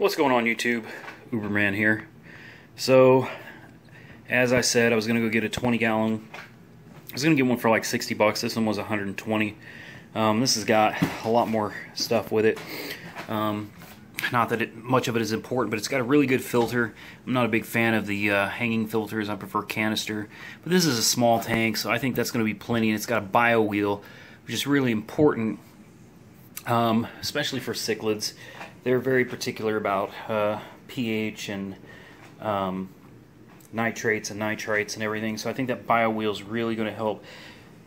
What's going on, YouTube? Uberman here. So, as I said, I was going to go get a 20-gallon. I was going to get one for like 60 bucks. This one was 120. This has got a lot more stuff with it. Not that much of it is important, but it's got a really good filter. I'm not a big fan of the hanging filters. I prefer canister. But this is a small tank, so I think that's going to be plenty. And it's got a bio wheel, which is really important, especially for cichlids. They're very particular about pH and nitrates and nitrites and everything. So I think that bio wheel is really going to help.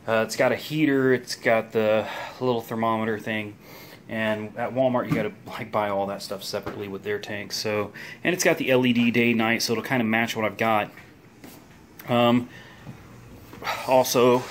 It's got a heater. It's got the little thermometer thing. And at Walmart, you got to like buy all that stuff separately with their tanks. So, and it's got the LED day night, so it'll kind of match what I've got. Also,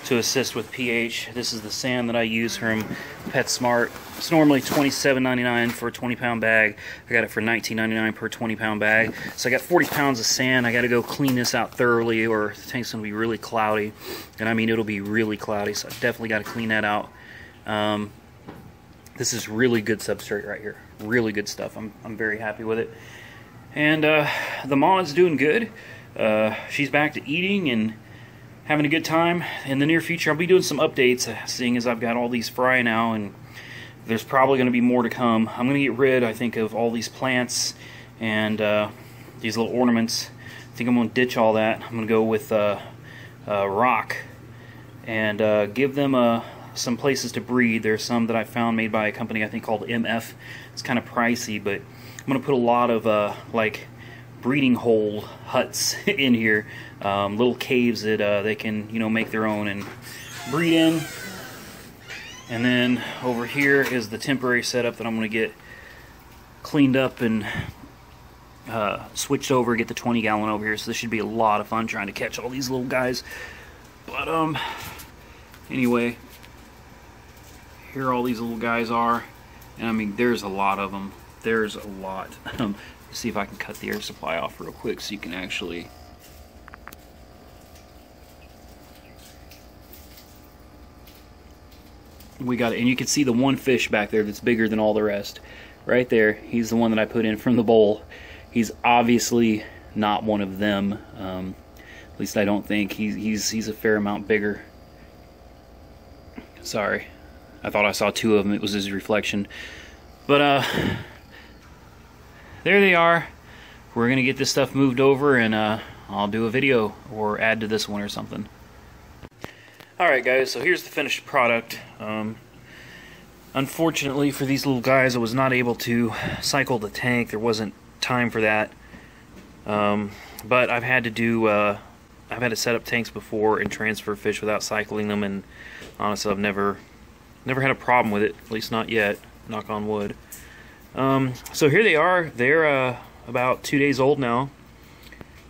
to assist with pH, this is the sand that I use from PetSmart. It's normally $27.99 for a 20-pound bag. I got it for $19.99 per 20-pound bag. So I got 40 pounds of sand. I got to go clean this out thoroughly, or the tank's going to be really cloudy. And I mean, it'll be really cloudy, so I definitely got to clean that out. This is really good substrate right here. Really good stuff. I'm very happy with it. And the Maud's doing good. She's back to eating and having a good time. In the near future, I'll be doing some updates, seeing as I've got all these fry now, and there's probably going to be more to come. I'm going to get rid, I think, of all these plants and these little ornaments. I think I'm going to ditch all that. I'm going to go with rock and give them some places to breed. There's some that I found made by a company I think called MF. It's kind of pricey, but I'm going to put a lot of like breeding hole huts in here, little caves that they can, you know, make their own and breed in. And then over here is the temporary setup that I'm going to get cleaned up and switched over, get the 20-gallon over here. So this should be a lot of fun trying to catch all these little guys. But anyway, here all these little guys are, and I mean, there's a lot of them. There's a lot. Let's see if I can cut the air supply off real quick so you can actually. We got it, and you can see the one fish back there that's bigger than all the rest. Right there, he's the one that I put in from the bowl. He's obviously not one of them. At least I don't think. He's a fair amount bigger. Sorry, I thought I saw two of them. It was his reflection. But there they are. We're gonna get this stuff moved over, and I'll do a video or add to this one or something. Alright guys, so here's the finished product. Unfortunately for these little guys, I was not able to cycle the tank. There wasn't time for that. But I've had to do I've had to set up tanks before and transfer fish without cycling them, and honestly I've never had a problem with it, at least not yet, knock on wood. So here they are. They're about 2 days old now,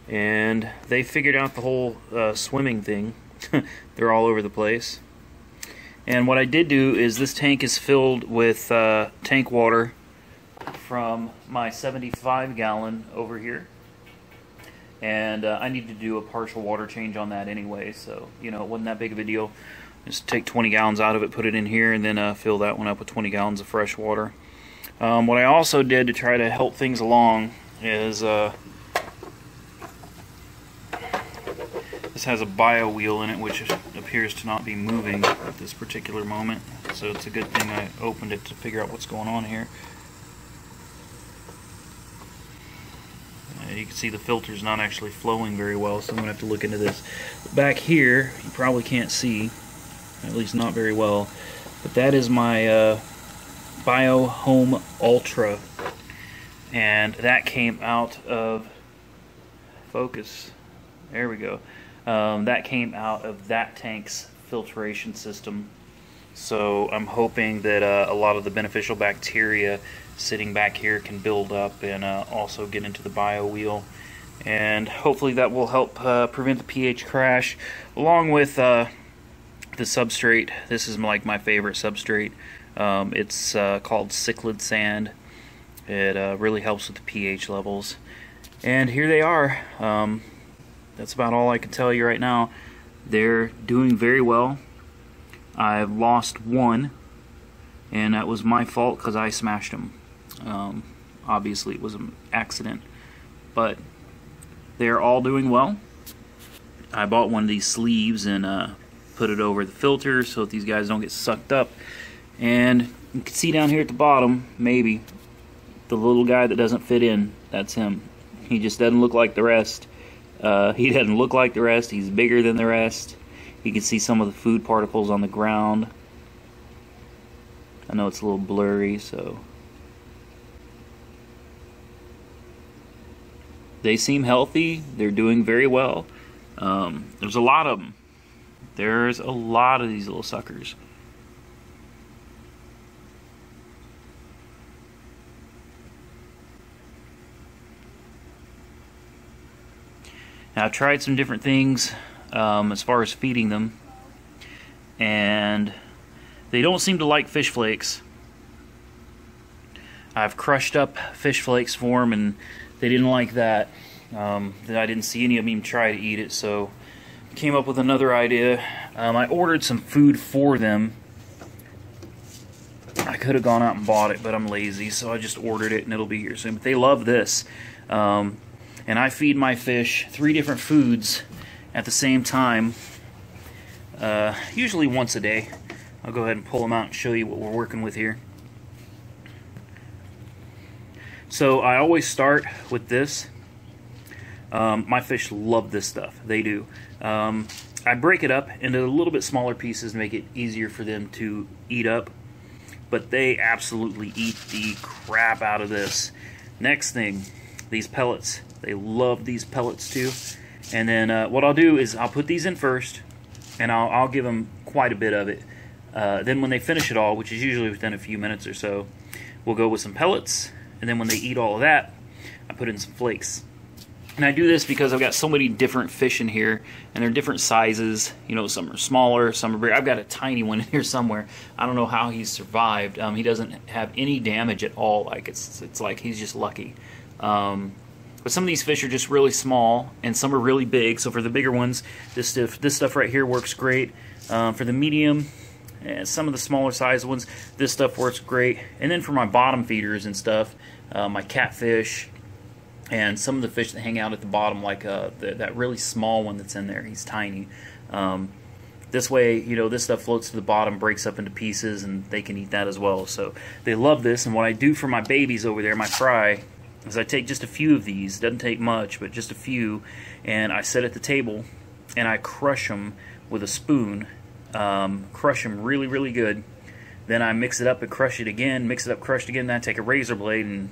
and they figured out the whole swimming thing. They're all over the place. And what I did do is this tank is filled with tank water from my 75-gallon over here. And I need to do a partial water change on that anyway, so, you know, it wasn't that big of a deal. Just take 20 gallons out of it, put it in here, and then fill that one up with 20 gallons of fresh water. What I also did to try to help things along is this has a bio wheel in it, which appears to not be moving at this particular moment. So it's a good thing I opened it to figure out what's going on here. You can see the filter's not actually flowing very well, so I'm going to have to look into this. Back here, you probably can't see, at least not very well, but that is my Bio Home Ultra, and that came out of focus. There we go. That came out of that tank's filtration system. So I'm hoping that a lot of the beneficial bacteria sitting back here can build up and also get into the bio wheel, and hopefully that will help prevent the pH crash, along with the substrate. This is like my favorite substrate. It's called cichlid sand. It really helps with the pH levels. And here they are. That's about all I can tell you right now. They're doing very well. I've lost one, and that was my fault because I smashed them. Obviously it was an accident, but they're all doing well. I bought one of these sleeves and put it over the filter so that these guys don't get sucked up. And you can see down here at the bottom, maybe, the little guy that doesn't fit in, that's him. He just doesn't look like the rest. He doesn't look like the rest. He's bigger than the rest. You can see some of the food particles on the ground. I know it's a little blurry, so they seem healthy. They're doing very well. There's a lot of them. There's a lot of these little suckers. Now, I've tried some different things as far as feeding them, and they don't seem to like fish flakes. I've crushed up fish flakes for them, and they didn't like that. I didn't see any of them even try to eat it, so I came up with another idea. I ordered some food for them. I could have gone out and bought it, but I'm lazy, so I just ordered it, and it'll be here soon. But they love this. And I feed my fish 3 different foods at the same time, usually once a day. I'll go ahead and pull them out and show you what we're working with here. So I always start with this. My fish love this stuff. They do. I break it up into a little bit smaller pieces to make it easier for them to eat up. But they absolutely eat the crap out of this. Next thing, these pellets. They love these pellets too. And then what I'll do is I'll put these in first, and I'll give them quite a bit of it. Then when they finish it all, which is usually within a few minutes or so, we'll go with some pellets. And then when they eat all of that, I put in some flakes. And I do this because I've got so many different fish in here, and they're different sizes. You know, some are smaller, some are bigger. I've got a tiny one in here somewhere. I don't know how he's survived. He doesn't have any damage at all. Like it's like he's just lucky. But some of these fish are just really small, and some are really big. So for the bigger ones, this stuff right here works great. For the medium, and some of the smaller size ones, this stuff works great. And then for my bottom feeders and stuff, my catfish, and some of the fish that hang out at the bottom, like that really small one that's in there, he's tiny. This way, you know, this stuff floats to the bottom, breaks up into pieces, and they can eat that as well. So they love this. And what I do for my babies over there, my fry, is I take just a few of these. It doesn't take much, but just a few, and I set at the table, and I crush them with a spoon. Crush them really, really good. Then I mix it up and crush it again, mix it up, crush it again. Then I take a razor blade and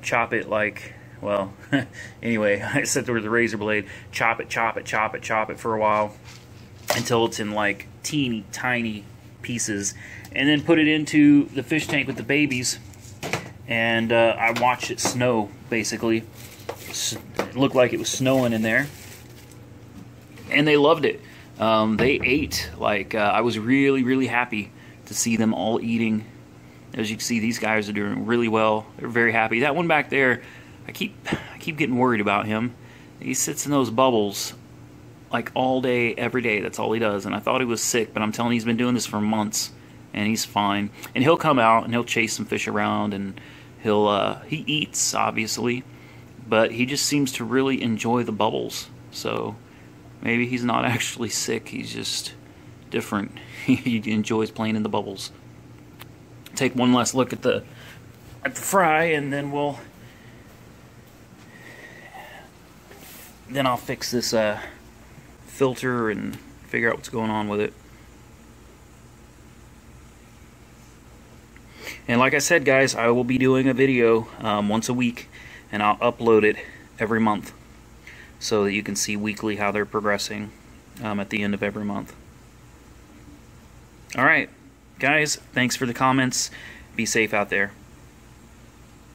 chop it like, well, anyway, I sit there with the razor blade, chop it, chop it, chop it, chop it for a while until it's in like teeny tiny pieces, and then put it into the fish tank with the babies, and I watched it snow, basically. It looked like it was snowing in there, and they loved it. They ate like I was really, really happy to see them all eating. As you can see, these guys are doing really well. They're very happy. That one back there, I keep getting worried about him. He sits in those bubbles like all day, every day. That's all he does. And I thought he was sick, but I'm telling you, he's been doing this for months, and he's fine. And he'll come out and he'll chase some fish around, and he eats, obviously, but he just seems to really enjoy the bubbles. So maybe he's not actually sick. He's just different. He enjoys playing in the bubbles. Take one last look at the fry, and then I'll fix this filter and figure out what's going on with it. And like I said, guys, I will be doing a video once a week, and I'll upload it every month so that you can see weekly how they're progressing at the end of every month. Alright, guys, thanks for the comments. Be safe out there.